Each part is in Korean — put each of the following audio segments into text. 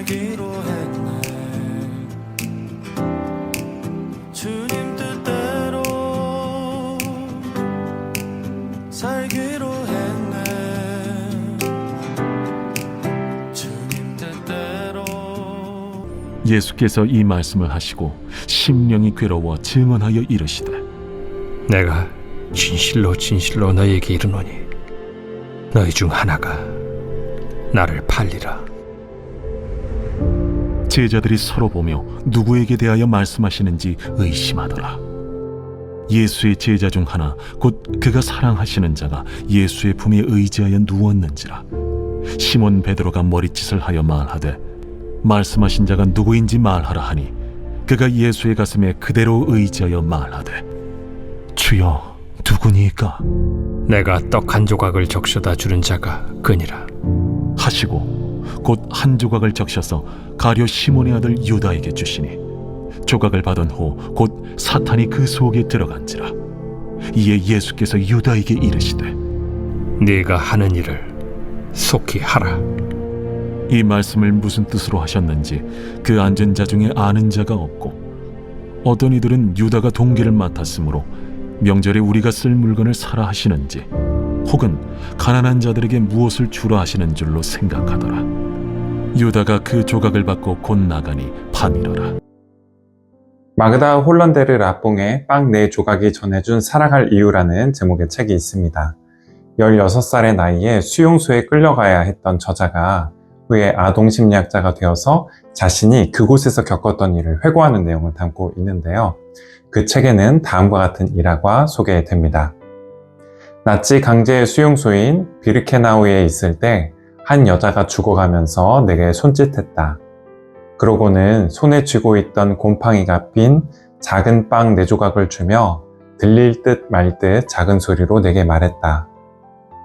살기로 했네. 주님 뜻대로 살기로 했네. 주님 뜻대로. 예수께서 이 말씀을 하시고 심령이 괴로워 증언하여 이르시되, 내가 진실로 진실로 너희에게 이르노니 너희 중 하나가 나를 팔리라. 제자들이 서로 보며 누구에게 대하여 말씀하시는지 의심하더라. 예수의 제자 중 하나 곧 그가 사랑하시는 자가 예수의 품에 의지하여 누웠는지라. 시몬 베드로가 머리짓을 하여 말하되, 말씀하신 자가 누구인지 말하라 하니, 그가 예수의 가슴에 그대로 의지하여 말하되, 주여, 누구니까? 내가 떡 한 조각을 적셔다 주는 자가 그니라 하시고 곧 한 조각을 적셔서 가룟 시몬의 아들 유다에게 주시니, 조각을 받은 후 곧 사탄이 그 속에 들어간지라. 이에 예수께서 유다에게 이르시되, 네가 하는 일을 속히 하라. 이 말씀을 무슨 뜻으로 하셨는지 그 앉은 자 중에 아는 자가 없고, 어떤 이들은 유다가 동기를 맡았으므로 명절에 우리가 쓸 물건을 사라 하시는지, 혹은 가난한 자들에게 무엇을 주라 하시는 줄로 생각하더라. 유다가 그 조각을 받고 곧 나가니 밤이러라. 마그다 홀란데르 라뽕의 빵 4조각이 전해준 살아갈 이유라는 제목의 책이 있습니다. 16살의 나이에 수용소에 끌려가야 했던 저자가 후에 아동심리학자가 되어서 자신이 그곳에서 겪었던 일을 회고하는 내용을 담고 있는데요. 그 책에는 다음과 같은 일화가 소개됩니다. 나치 강제 수용소인 비르케나우에 있을 때 한 여자가 죽어가면서 내게 손짓했다. 그러고는 손에 쥐고 있던 곰팡이가 핀 작은 빵 4조각을 주며 들릴 듯 말 듯 작은 소리로 내게 말했다.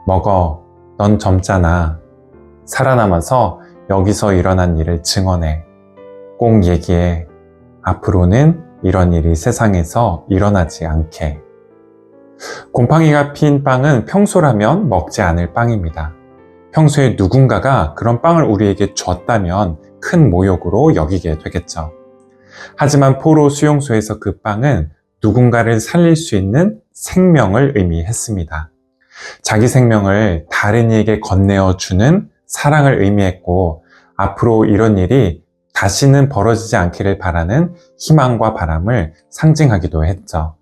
먹어, 넌 젊잖아. 살아남아서 여기서 일어난 일을 증언해. 꼭 얘기해. 앞으로는 이런 일이 세상에서 일어나지 않게. 곰팡이가 핀 빵은 평소라면 먹지 않을 빵입니다. 평소에 누군가가 그런 빵을 우리에게 줬다면 큰 모욕으로 여기게 되겠죠. 하지만 포로 수용소에서 그 빵은 누군가를 살릴 수 있는 생명을 의미했습니다. 자기 생명을 다른 이에게 건네어 주는 사랑을 의미했고, 앞으로 이런 일이 다시는 벌어지지 않기를 바라는 희망과 바람을 상징하기도 했죠.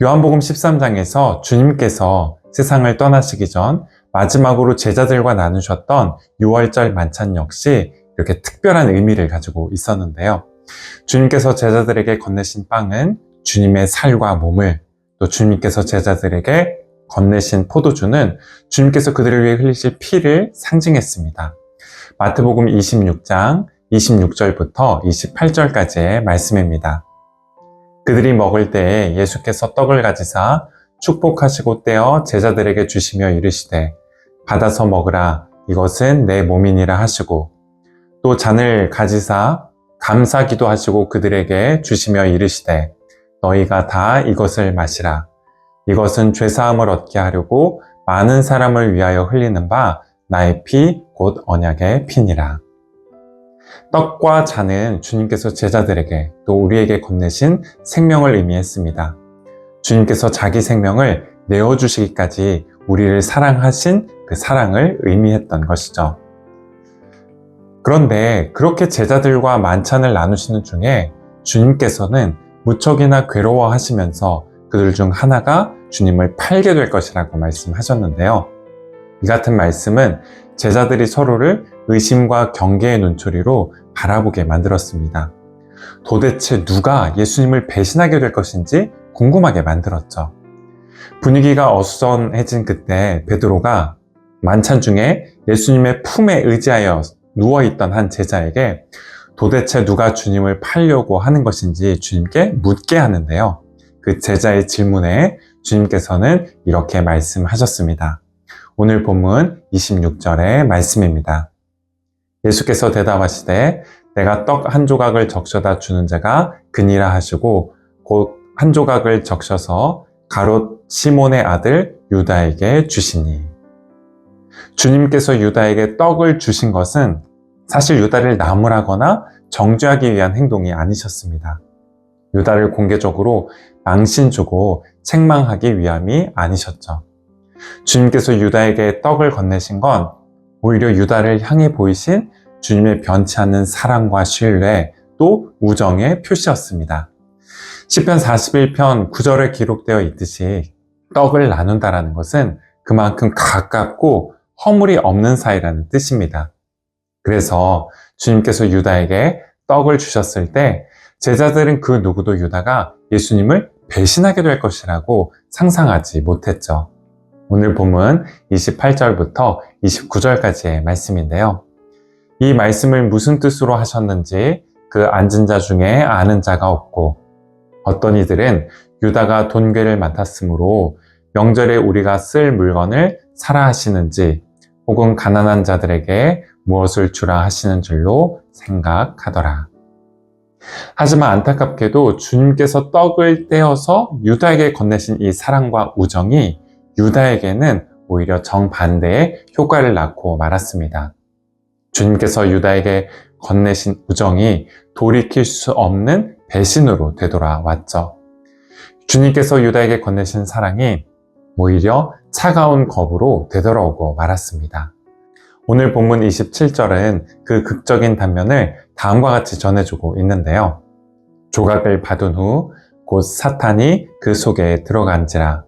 요한복음 13장에서 주님께서 세상을 떠나시기 전 마지막으로 제자들과 나누셨던 6월절 만찬 역시 이렇게 특별한 의미를 가지고 있었는데요. 주님께서 제자들에게 건네신 빵은 주님의 살과 몸을, 또 주님께서 제자들에게 건네신 포도주는 주님께서 그들을 위해 흘리실 피를 상징했습니다. 마태복음 26장 26절부터 28절까지의 말씀입니다. 그들이 먹을 때에 예수께서 떡을 가지사 축복하시고 떼어 제자들에게 주시며 이르시되, 받아서 먹으라, 이것은 내 몸이니라 하시고, 또 잔을 가지사 감사기도 하시고 그들에게 주시며 이르시되, 너희가 다 이것을 마시라. 이것은 죄사함을 얻게 하려고 많은 사람을 위하여 흘리는 바 나의 피 곧 언약의 피니라. 떡과 잔은 주님께서 제자들에게 또 우리에게 건네신 생명을 의미했습니다. 주님께서 자기 생명을 내어주시기까지 우리를 사랑하신 그 사랑을 의미했던 것이죠. 그런데 그렇게 제자들과 만찬을 나누시는 중에 주님께서는 무척이나 괴로워하시면서 그들 중 하나가 주님을 팔게 될 것이라고 말씀하셨는데요. 이 같은 말씀은 제자들이 서로를 의심과 경계의 눈초리로 바라보게 만들었습니다. 도대체 누가 예수님을 배신하게 될 것인지 궁금하게 만들었죠. 분위기가 어수선해진 그때 베드로가 만찬 중에 예수님의 품에 의지하여 누워있던 한 제자에게 도대체 누가 주님을 팔려고 하는 것인지 주님께 묻게 하는데요. 그 제자의 질문에 주님께서는 이렇게 말씀하셨습니다. 오늘 본문 26절의 말씀입니다. 예수께서 대답하시되 내가 떡 한 조각을 적셔다 주는 자가 그니라 하시고 곧 한 조각을 적셔서 가롯 시몬의 아들 유다에게 주시니. 주님께서 유다에게 떡을 주신 것은 사실 유다를 나무라거나 정죄하기 위한 행동이 아니셨습니다. 유다를 공개적으로 망신 주고 책망하기 위함이 아니셨죠. 주님께서 유다에게 떡을 건네신 건 오히려 유다를 향해 보이신 주님의 변치 않는 사랑과 신뢰 또 우정의 표시였습니다. 시편 41편 9절에 기록되어 있듯이 떡을 나눈다라는 것은 그만큼 가깝고 허물이 없는 사이라는 뜻입니다. 그래서 주님께서 유다에게 떡을 주셨을 때 제자들은 그 누구도 유다가 예수님을 배신하게 될 것이라고 상상하지 못했죠. 오늘 본문 28절부터 29절까지의 말씀인데요. 이 말씀을 무슨 뜻으로 하셨는지 그 앉은 자 중에 아는 자가 없고 어떤 이들은 유다가 돈괴를 맡았으므로 명절에 우리가 쓸 물건을 사라 하시는지 혹은 가난한 자들에게 무엇을 주라 하시는 줄로 생각하더라. 하지만 안타깝게도 주님께서 떡을 떼어서 유다에게 건네신 이 사랑과 우정이 유다에게는 오히려 정반대의 효과를 낳고 말았습니다. 주님께서 유다에게 건네신 우정이 돌이킬 수 없는 배신으로 되돌아왔죠. 주님께서 유다에게 건네신 사랑이 오히려 차가운 겁으로 되돌아오고 말았습니다. 오늘 본문 27절은 그 극적인 단면을 다음과 같이 전해주고 있는데요. 조각을 받은 후 곧 사탄이 그 속에 들어간지라.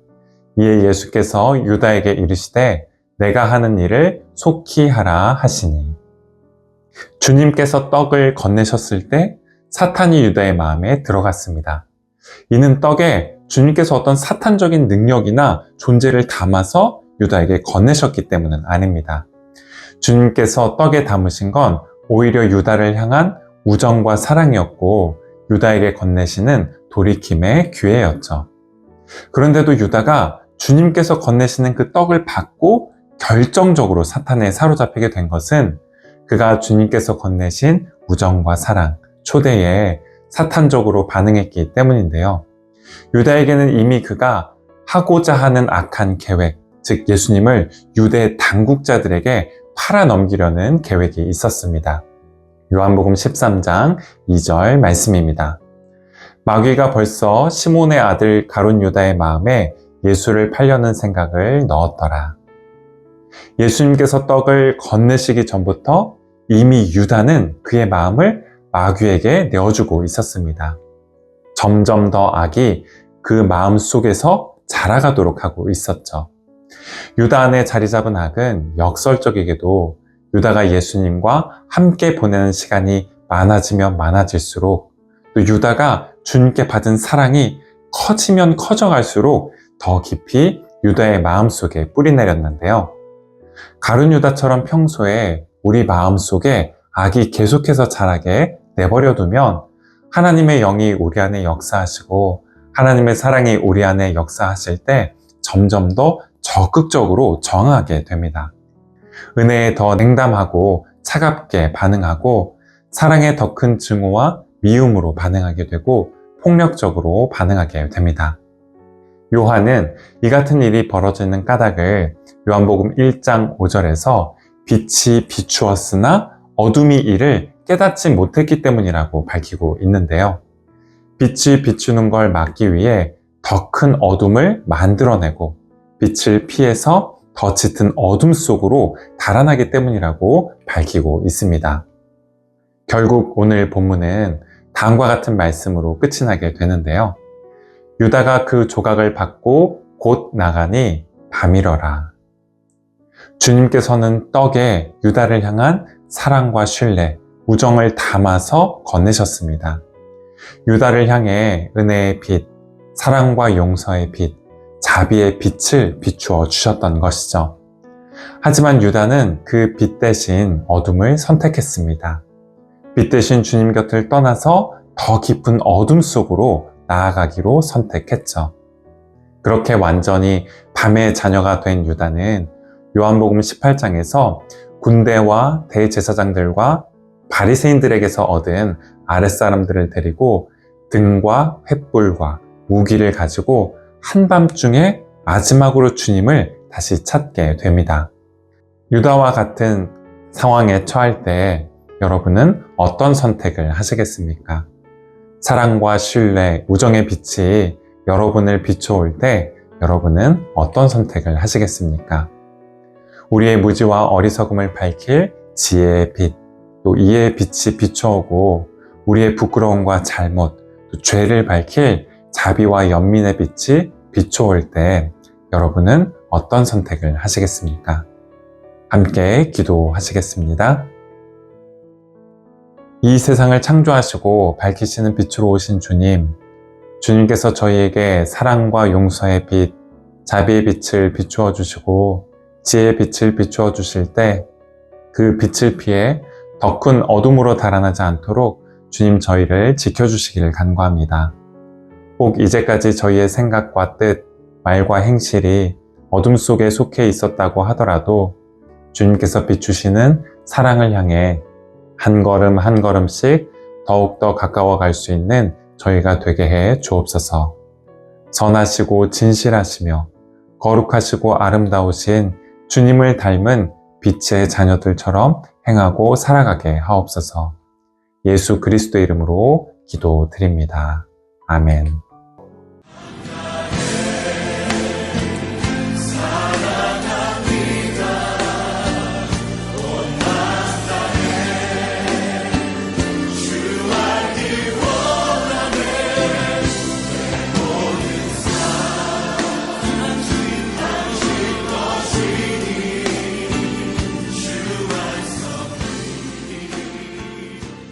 이에 예수께서 유다에게 이르시되 내가 하는 일을 속히 하라 하시니. 주님께서 떡을 건네셨을 때 사탄이 유다의 마음에 들어갔습니다. 이는 떡에 주님께서 어떤 사탄적인 능력이나 존재를 담아서 유다에게 건네셨기 때문은 아닙니다. 주님께서 떡에 담으신 건 오히려 유다를 향한 우정과 사랑이었고 유다에게 건네시는 돌이킴의 기회였죠. 그런데도 유다가 주님께서 건네시는 그 떡을 받고 결정적으로 사탄에 사로잡히게 된 것은 그가 주님께서 건네신 우정과 사랑, 초대에 사탄적으로 반응했기 때문인데요. 유다에게는 이미 그가 하고자 하는 악한 계획, 즉 예수님을 유대 당국자들에게 팔아넘기려는 계획이 있었습니다. 요한복음 13장 2절 말씀입니다. 마귀가 벌써 시몬의 아들 가룟 유다의 마음에 예수를 팔려는 생각을 넣었더라. 예수님께서 떡을 건네시기 전부터 이미 유다는 그의 마음을 마귀에게 내어주고 있었습니다. 점점 더 악이 그 마음 속에서 자라가도록 하고 있었죠. 유다 안에 자리 잡은 악은 역설적이게도 유다가 예수님과 함께 보내는 시간이 많아지면 많아질수록 또 유다가 주님께 받은 사랑이 커지면 커져갈수록 더 깊이 유다의 마음속에 뿌리내렸는데요. 가룟 유다처럼 평소에 우리 마음속에 악이 계속해서 자라게 내버려두면 하나님의 영이 우리 안에 역사하시고 하나님의 사랑이 우리 안에 역사하실 때 점점 더 적극적으로 정하게 됩니다. 은혜에 더 냉담하고 차갑게 반응하고 사랑에 더 큰 증오와 미움으로 반응하게 되고 폭력적으로 반응하게 됩니다. 요한은 이 같은 일이 벌어지는 까닭을 요한복음 1장 5절에서 빛이 비추었으나 어둠이 이를 깨닫지 못했기 때문이라고 밝히고 있는데요. 빛이 비추는 걸 막기 위해 더 큰 어둠을 만들어내고 빛을 피해서 더 짙은 어둠 속으로 달아나기 때문이라고 밝히고 있습니다. 결국 오늘 본문은 다음과 같은 말씀으로 끝이 나게 되는데요. 유다가 그 조각을 받고 곧 나가니 밤이러라. 주님께서는 떡에 유다를 향한 사랑과 신뢰, 우정을 담아서 건네셨습니다. 유다를 향해 은혜의 빛, 사랑과 용서의 빛, 자비의 빛을 비추어 주셨던 것이죠. 하지만 유다는 그 빛 대신 어둠을 선택했습니다. 빛 대신 주님 곁을 떠나서 더 깊은 어둠 속으로 나아가기로 선택했죠. 그렇게 완전히 밤의 자녀가 된 유다는 요한복음 18장에서 군대와 대제사장들과 바리새인들에게서 얻은 아랫사람들을 데리고 등과 횃불과 무기를 가지고 한밤중에 마지막으로 주님을 다시 찾게 됩니다. 유다와 같은 상황에 처할 때 여러분은 어떤 선택을 하시겠습니까? 사랑과 신뢰, 우정의 빛이 여러분을 비춰올 때 여러분은 어떤 선택을 하시겠습니까? 우리의 무지와 어리석음을 밝힐 지혜의 빛, 또 이해의 빛이 비춰오고 우리의 부끄러움과 잘못, 또 죄를 밝힐 자비와 연민의 빛이 비춰올 때 여러분은 어떤 선택을 하시겠습니까? 함께 기도하시겠습니다. 이 세상을 창조하시고 밝히시는 빛으로 오신 주님, 주님께서 저희에게 사랑과 용서의 빛, 자비의 빛을 비추어 주시고 지혜의 빛을 비추어 주실 때 그 빛을 피해 더 큰 어둠으로 달아나지 않도록 주님 저희를 지켜주시기를 간구합니다. 혹 이제까지 저희의 생각과 뜻, 말과 행실이 어둠 속에 속해 있었다고 하더라도 주님께서 비추시는 사랑을 향해 한 걸음 한 걸음씩 더욱더 가까워 갈 수 있는 저희가 되게 해 주옵소서. 선하시고 진실하시며 거룩하시고 아름다우신 주님을 닮은 빛의 자녀들처럼 행하고 살아가게 하옵소서. 예수 그리스도의 이름으로 기도드립니다. 아멘.